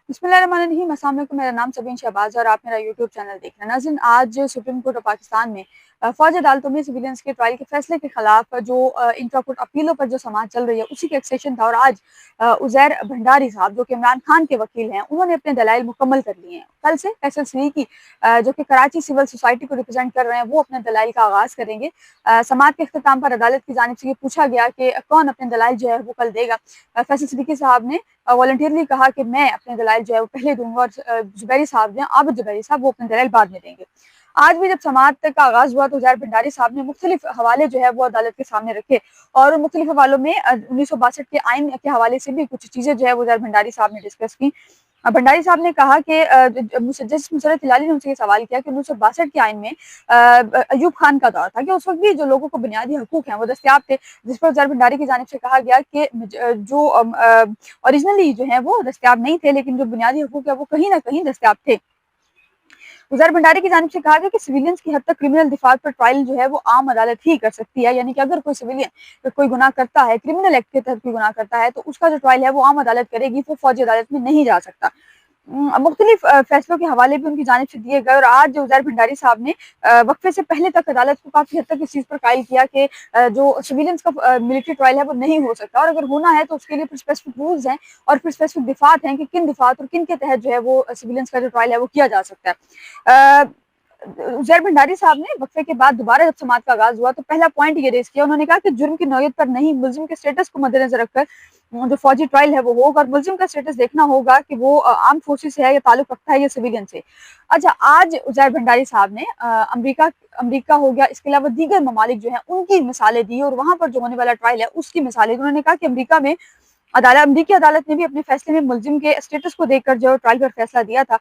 बिस्मिल्लाहिर्रहमानिर्रहीम। अस्सलाम वालेकुम। मेरा नाम सबीन शहबाज और आप मेरा यूट्यूब चैनल देख रहे हैं। नाज़रीन, आज सुप्रीम कोर्ट ऑफ पाकिस्तान में फौज अदालतों में सिविलियंस के ट्रायल के फैसले के खिलाफ जो इंट्रा कोर्ट अपीलों पर जो समाअत चल रही है उसी का एक सेशन था। और आज उज़ैर भंडारी साहब जो कि इमरान खान के वकील हैं, उन्होंने अपने दलाइल मुकम्मल कर लिए हैं। कल से फैसल सिद्दीकी जो कि कराची सिविल सोसाइटी को रिप्रेजेंट कर रहे हैं, वो अपने दलाइल का आगाज़ करेंगे। समाअत के अख्ताम पर अदालत की जानिब से ये पूछा गया कि कौन अपने दलाइल जो है वो कल देगा। फैसल सिद्दीकी साहब ने वॉलंटियरली कहा कि मैं अपने दलाइल जो है वो पहले दूंगा, और जुबैरी साहब जो हैं, आबिद जुबैरी साहब, वो अपने दलाइल बाद में देंगे। आज भी जब समाअत का आगाज हुआ तो उज़ैर भंडारी साहब ने मुख्तलिफ हवाले जो है वो अदालत के सामने रखे, और उन मुख्तलिफ हवालों में 1962 के आइन के हवाले से भी कुछ चीज़ें जो है वो उज़ैर भंडारी साहब ने डिस्कस की। भंडारी साहब ने कहा कि जस्टिस मुशर्रत हिलाली ने उनसे ये सवाल किया कि 1962 के आइन में अयूब खान का दौर था कि उस वक्त भी जो लोगों को बुनियादी हकूक हैं वो दस्तियाब थे, जिस पर उज़ैर भंडारी की जानिब से कहा गया कि जो ओरिजिनली जो है वो दस्तियाब नहीं थे, लेकिन जो बुनियादी हकूक है वो कहीं ना कहीं दस्तियाब थे। उज़ैर भंडारी की जानिब से कहा गया कि सिविलियंस की हद तक क्रिमिनल दिफात पर ट्रायल जो है वो आम अदालत ही कर सकती है, यानी कि अगर कोई सिविलियन कोई गुनाह करता है, क्रिमिनल एक्ट के तहत कोई गुनाह करता है, तो उसका जो ट्रायल है वो आम अदालत करेगी, वो फौजी अदालत में नहीं जा सकता। मुख्तलिफ फैसलों के हवाले भी उनकी जानिब से दिए गए, और आज जो उज़ैर भंडारी साहब ने वक्फे से पहले तक अदालत को काफ़ी हद तक इस चीज़ पर कायल किया कि जो सिविलियंस का मिलिट्री ट्रायल है वो नहीं हो सकता, और अगर होना है तो उसके लिए फिर स्पेसिफिक रूल्स हैं और फिर स्पेसिफिक दिफात हैं कि किन दिफात और किन के तहत जो है वो सिविलियंस का जो ट्रायल है वो किया जा सकता है। उज़ैर भंडारी साहब ने वक्फे के बाद दोबारा जब समाअत का आगाज हुआ तो पहला पॉइंट ये रेज किया, उन्होंने कहा कि जुर्म की नौयत पर नहीं, मुल्जिम के स्टेटस को मद्देनजर रखकर जो फौजी ट्रायल है वो होगा, और मुल्जिम का स्टेटस देखना होगा कि वो आर्म फोर्सेस से है या ताल्लुक रखता है या सिविलियन से। अच्छा, आज उज़ैर भंडारी साहब ने अमरीका हो गया, इसके अलावा दीगर ममालिक जो है उनकी मिसालें दी, और वहां पर जो होने वाला ट्रायल है उसकी मिसालें दी। उन्होंने कहा कि अमरीकी अदालत ने भी अपने फैसले में मुल्जिम के स्टेटस को देखकर जो ट्रायल पर फैसला दिया था,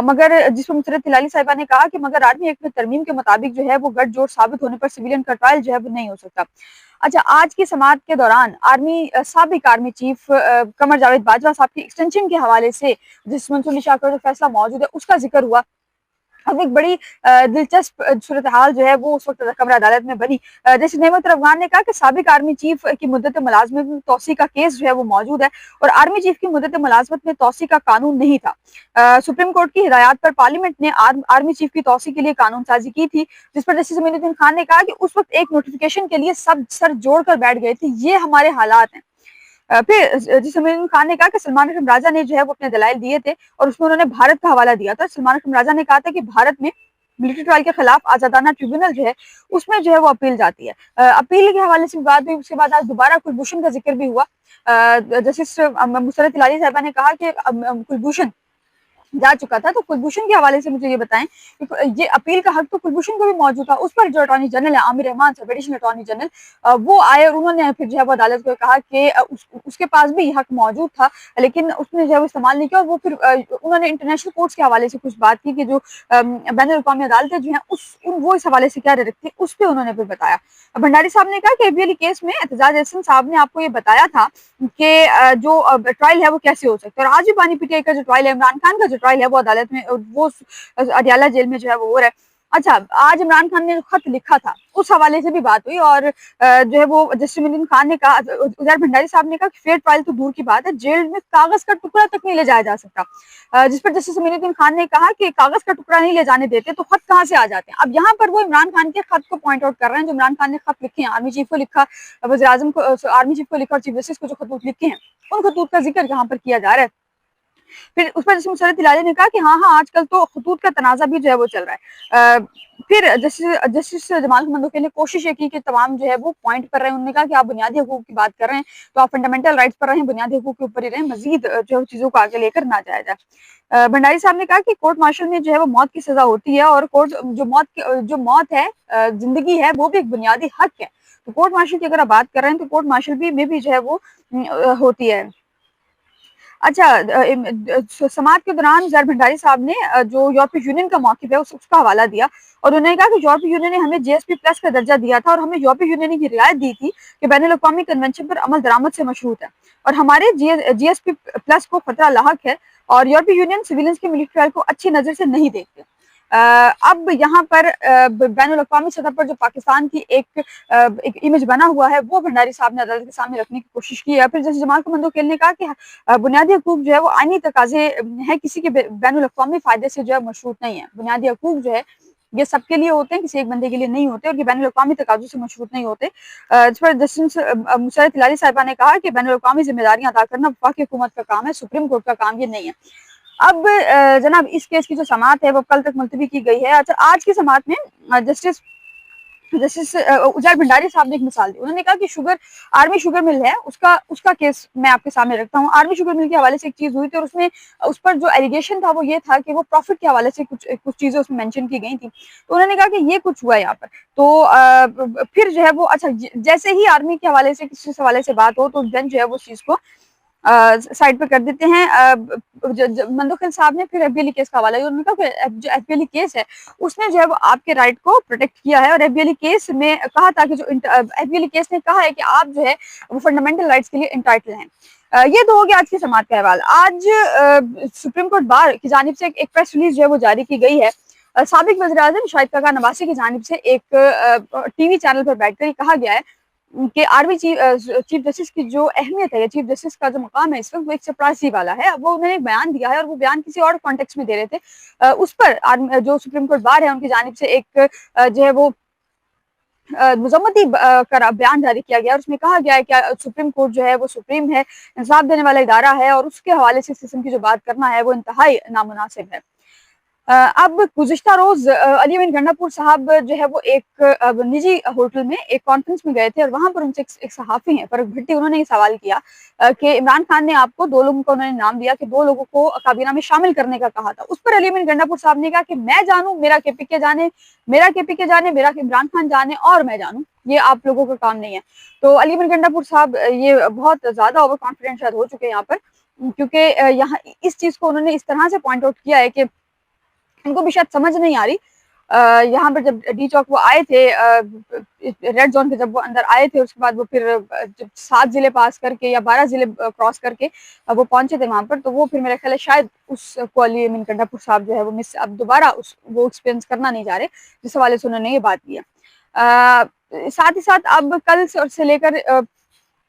मगर जिस पर मुशर्रत हिलाली साहिबा ने कहा कि मगर आर्मी एक्ट में तरमीम के मुताबिक जो है वो गठजोड़ साबित होने पर सिविलियन का ट्रायल जो है वो नहीं हो सकता। अच्छा, आज की समाअत के दौरान साबिक आर्मी चीफ कमर जावेद बाजवा साहब की एक्सटेंशन के हवाले से जिस मंसूर निशा का जो फैसला मौजूद है उसका जिक्र हुआ। अब एक बड़ी दिलचस्प सूरत हाल जो है वो उस वक्त कमर अदालत में बनी। जैसे नेमत अफगान ने कहा कि साबिक आर्मी चीफ की मुद्दत मुलाजमत में तोसी का केस जो है वो मौजूद है, और आर्मी चीफ की मुद्दत मुलाजमत में तोसी का कानून नहीं था। सुप्रीम कोर्ट की हिदायत पर पार्लियामेंट ने आर्मी चीफ की तोसी के लिए कानून साजी की थी, जिस पर जस्टिस अमीनुद्दीन खान ने कहा कि उस वक्त एक नोटिफिकेशन के लिए सब सर जोड़कर बैठ गए थे, ये हमारे हालात हैं। फिर जिस अमीरुद्दीन खान ने कहा कि सलमान अकरम राजा ने जो है वो अपने दलाइल दिए थे, और उसमें उन्होंने भारत का हवाला दिया था। सलमान अकरम राजा ने कहा था कि भारत में मिलिट्री ट्रायल के खिलाफ आजादाना ट्रिब्यूनल जो है उसमें जो है वो अपील जाती है। अपील के हवाले से बात हुई, उसके बाद आज दोबारा कुलभूषण का जिक्र भी हुआ। जस्टिस मुशर्रत हिलाली साहिबा ने कहा कि कुलभूषण जा चुका था, तो कुलभूषण के हवाले से मुझे ये बताएं कि ये अपील का हक तो कुलभूषण को भी मौजूद था। उस पर जो अटॉर्नी जनरल है आमिर रहमान साहब, एडिशनल अटॉर्नी जनरल, वो आए और उन्होंने फिर जो है वो अदालत को कहा कि उसके पास भी ये हक मौजूद था, लेकिन उसने जो है वो इस्तेमाल नहीं किया। और वो फिर उन्होंने इंटरनेशनल कोर्ट्स के हवाले से कुछ बात की कि जो बैन अवी अदालतें जो है वो इस हवाले से क्या रखती है, उस पर उन्होंने फिर बताया। भंडारी साहब ने कहा कि एबीएल केस में एतजाज एहसन साहब ने आपको ये बताया था कि जो ट्रायल है वो कैसे हो सकता है, और आज भी पानी पीटीआई का जो ट्रायल है, इमरान खान का जो ट्रायल है वो अदालत में, वो अडियाला जेल में जो है वो हो रहा है। अच्छा, आज इमरान खान ने जो खत लिखा था उस हवाले से भी बात हुई, और जो है वो जस्टिस अमीनुद्दीन खान ने कहा, उज़ैर भंडारी साहब ने कहा कि फेयर ट्रायल तो दूर की बात है, जेल में कागज का टुकड़ा तक नहीं ले जाया जा सकता। जिस पर जस्टिस अमीनुद्दीन खान ने कहा कि कागज का टुकड़ा नहीं ले जाने देते तो खत कहाँ से आ जाते हैं। अब यहाँ पर वो इमरान खान के खत को पॉइंट आउट कर रहे हैं, जो इमरान खान ने खत लिखे हैं, आर्मी चीफ को लिखा, वज़ीर आज़म को, आर्मी चीफ को लिखा, और चीफ जस्टिस को जो खतूत लिखे हैं उन खतूत का जिक्र यहाँ पर किया जा रहा है। फिर उस पर मुशर्रत हिलाली ने कहा कि हाँ, आजकल तो खतूत का तनाज़ा भी जो है वो चल रहा है। फिर जस्टिस जमाल खमंदोके ने कोशिश ये की कि तमाम जो है वो पॉइंट पर रहे। उन्होंने कहा कि आप बुनियादी हकूक की बात कर रहे हैं तो आप फंडामेंटल राइट्स पर रहें, बुनियादी हकूक के ऊपर ही रहें, मजीद जो चीज़ों को आगे लेकर ना जाया जाए। भंडारी साहब ने कहा कि कोर्ट मार्शल में जो है वो मौत की सजा होती है, और कोर्ट जो मौत है, जिंदगी है, वो भी एक बुनियादी हक है। तो कोर्ट मार्शल की अगर आप बात कर रहे हैं तो कोर्ट मार्शल भी में भी जो है वो होती है। अच्छा, समाअत के दौरान उज़ैर भंडारी साहब ने जो यूरोपीय यूनियन का मौक़िफ़ है उसका हवाला दिया, और उन्होंने कहा कि यूरोपीय यूनियन ने हमें जीएसपी प्लस का दर्जा दिया था, और हमें यूरोपीय यूनियन ने ये रियायत दी थी कि बैनुल अक़वामी कन्वेंशन पर अमल दरामद से मशरूत है, और हमारे जीएसपी प्लस को खतरा लाहक है, और यूरोपीय यूनियन सिविलियंस के मिलिट्री ट्रायल को अच्छी नज़र से नहीं देखते। اب یہاں پر بین الاقوامی سطح پر جو پاکستان کی ایک امیج بنا ہوا ہے وہ بھنڈاری صاحب نے عدالت کے سامنے رکھنے کی کوشش کی ہے. پھر جیسے جمال خمندو کھیل نے کہا کہ بنیادی حقوق جو ہے وہ آئینی تقاضے ہیں, کسی کے بین الاقوامی فائدے سے جو ہے مشروط نہیں ہے. بنیادی حقوق جو ہے یہ سب کے لیے ہوتے ہیں, کسی ایک بندے کے لیے نہیں ہوتے, اور یہ بین الاقوامی تقاضوں سے مشروط نہیں ہوتے. اس پر جسٹس مسرت ہلالی صاحبہ نے کہا کہ بین الاقوامی ذمہ داریاں ادا کرنا وفاقی حکومت کا کام ہے, سپریم کورٹ کا کام یہ نہیں ہے. اب جناب اس کیس کی جو سماعت ہے وہ کل تک ملتوی کی گئی ہے. اچھا, آج کی سماعت میں جسٹس اجال بھنڈاری صاحب نے ایک مثال دی. انہوں نے کہا کہ آرمی شوگر مل ہے, اس کا کیس میں آپ کے سامنے رکھتا ہوں. آرمی شوگر مل کے حوالے سے ایک چیز ہوئی تھی, اور اس پر جو ایلیگیشن تھا وہ یہ تھا کہ وہ پروفٹ کے حوالے سے کچھ چیزیں اس میں مینشن کی گئی تھی. تو انہوں نے کہا کہ یہ کچھ ہوا یہاں پر. تو پھر جو ہے وہ اچھا جیسے ہی آرمی کے حوالے سے کسی حوالے سے بات ہو تو جج جو ہے وہ اس چیز کو سائڈ پہ کر دیتے ہیں. مندوخیل صاحب نے پھر ایف بی ایل کیس کا حوالہ دیا. انہوں نے کہا کہ جو ایف بی ایل کیس ہے اس نے جو ہے وہ آپ کے رائٹ کو پروٹیکٹ کیا ہے, اور ایف بی ایل کیس میں کہا تھا کہ جو ایف بی ایل کیس نے کہا ہے کہ آپ جو ہے وہ فنڈامنٹل رائٹس کے لیے انٹائٹل ہیں. یہ تو ہو گیا آج کی سماعت کا احوال. آج سپریم کورٹ بار کی جانب سے ایک پریس ریلیز جو ہے وہ جاری کی گئی ہے. سابق وزیر اعظم شاہد خاقان عباسی کی جانب سے ایک ٹی وی چینل پر بیٹھ کر یہ کہا گیا ہے کہ آرمی چیف جسٹس کی جو اہمیت ہے, چیف جسٹس کا جو مقام ہے اس وقت وہ ایک سرپرائزی والا ہے. وہ انہوں نے ایک بیان دیا ہے, اور وہ بیان کسی اور کانٹیکس میں دے رہے تھے. اس پر جو سپریم کورٹ بار ہے ان کی جانب سے ایک جو ہے وہ مذمتی کا بیان جاری کیا گیا, اور اس میں کہا گیا ہے کہ سپریم کورٹ جو ہے وہ سپریم ہے, انصاف دینے والا ادارہ ہے, اور اس کے حوالے سے اس قسم کی جو بات کرنا ہے وہ انتہائی نامناسب ہے. اب گزشتہ روز علی امین گنڈا پور صاحب جو ہے وہ ایک نجی ہوٹل میں ایک کانفرنس میں گئے تھے, اور وہاں پر ان سے ایک صحافی ہیں فرق بھٹی, انہوں نے یہ سوال کیا کہ عمران خان نے آپ کو 2 لوگوں کو انہوں نے نام دیا کہ 2 لوگوں کو کابینہ میں شامل کرنے کا کہا تھا. اس پر علی امین گنڈا پور صاحب نے کہا کہ میں جانوں, میرا کے پی کے جانے, میرا کے پی کے جانے, میرا عمران خان جانے, اور میں جانوں, یہ آپ لوگوں کا کام نہیں ہے. تو علی امین گنڈا پور صاحب یہ بہت زیادہ اوور کانفیڈنٹ شاید ہو چکے ہیں یہاں پر, کیونکہ یہاں اس چیز کو انہوں نے اس طرح سے پوائنٹ آؤٹ کیا ہے کہ ان کو بھی شاید سمجھ نہیں آ رہی. یہاں پر جب ڈی چوک وہ آئے تھے, ریڈ زون کے جب وہ اندر آئے تھے, اس کے بعد وہ پھر جب 7 ضلع پاس کر کے یا 12 ضلع کراس کر کے وہ پہنچے تھے وہاں پر, تو وہ پھر میرا خیال ہے شاید اس کو علی امین گنڈا پور صاحب جو ہے وہ اب دوبارہ وہ ایکسپیرینس کرنا نہیں چاہ رہے, جس حوالے سے انہوں نے یہ بات کیا. ساتھ ہی ساتھ اب کل سے لے کر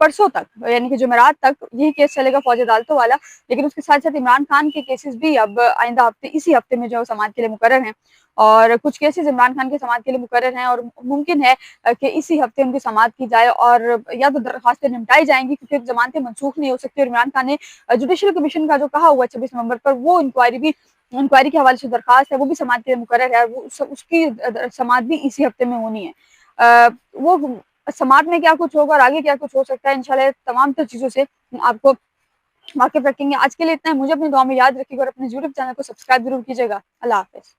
پرسوں تک یعنی کہ جمعرات تک یہی کیس چلے گا فوجی عدالتوں والا, لیکن اس کے ساتھ ساتھ عمران خان کے کیسز بھی اب آئندہ ہفتے اسی ہفتے میں جو سماعت کے لیے مقرر ہیں, اور کچھ کیسز عمران خان کی سماعت کے لیے مقرر ہیں, اور ممکن ہے کہ اسی ہفتے ان کی سماعت کی جائے, اور یا تو درخواستیں نمٹائی جائیں گی کیونکہ ضمانتیں منسوخ نہیں ہو سکتی. اور عمران خان نے جوڈیشل کمیشن کا جو کہا ہوا 26 نومبر پر وہ انکوائری کے حوالے سے درخواست ہے, وہ بھی سماعت کے لیے مقرر ہے, اس کی سماعت بھی اسی ہفتے میں ہونی ہے. وہ سماعت میں کیا کچھ ہوگا اور آگے کیا کچھ ہو سکتا ہے, انشاءاللہ تمام تر چیزوں سے آپ کو واقف رکھیں گے. آج کے لیے اتنا ہے, مجھے اپنی دعا میں یاد رکھیے گا, اور اپنے یوٹیوب چینل کو سبسکرائب ضرور کیجیے گا. اللہ حافظ.